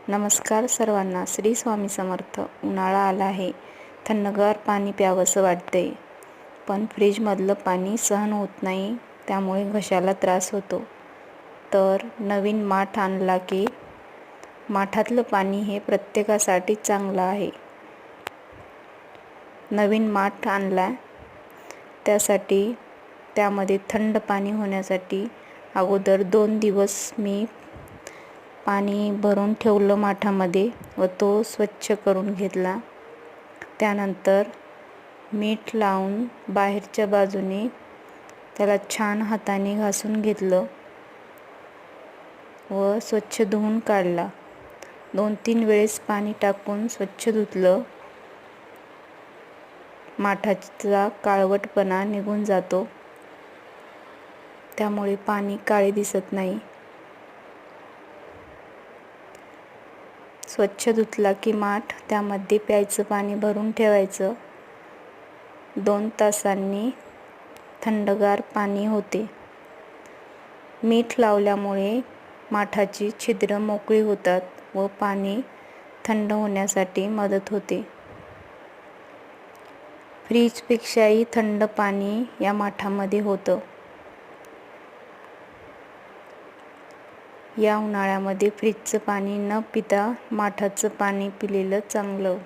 नमस्कार सर्वांना. श्री स्वामी समर्थ. उन्हाळा आला आहे. थंडगार पाणी प्यावंसं वाटतंय, पण फ्रीजमधलं पाणी सहन होत नाही, त्यामुळे घशाला त्रास होतो. तर नवीन माठ आणला की माठातलं पाणी हे प्रत्येकासाठी चांगलं आहे. नवीन माठ आणला, त्यासाठी त्यामध्ये थंड पाणी होण्यासाठी अगोदर 2 दिवस मी पाणी भरून ठेवलं माठामध्ये व तो स्वच्छ करून घेतला. त्यानंतर मीठ लावून बाहेरच्या बाजूने त्याला छान हाताने घासून घेतलं व स्वच्छ धुवून काढला. 2-3 वेळेस पाणी टाकून स्वच्छ धुतलं. माठाचा काळवटपणा निघून जातो, त्यामुळे पाणी काळे दिसत नाही. स्वच्छ धुतला की माठ त्यामध्ये प्यायचं पाणी भरून ठेवायचं. 2 तासांनी थंडगार पाणी होते. मीठ लावल्यामुळे माठाची छिद्रं मोकळी होतात व पाणी थंड होण्यासाठी मदत होते. फ्रीजपेक्षाही थंड पाणी या माठामध्ये होतं. या उन्हाळ्यामध्ये फ्रीजचं पाणी न पिता माठाचं पाणी पिलेलं चांगलं.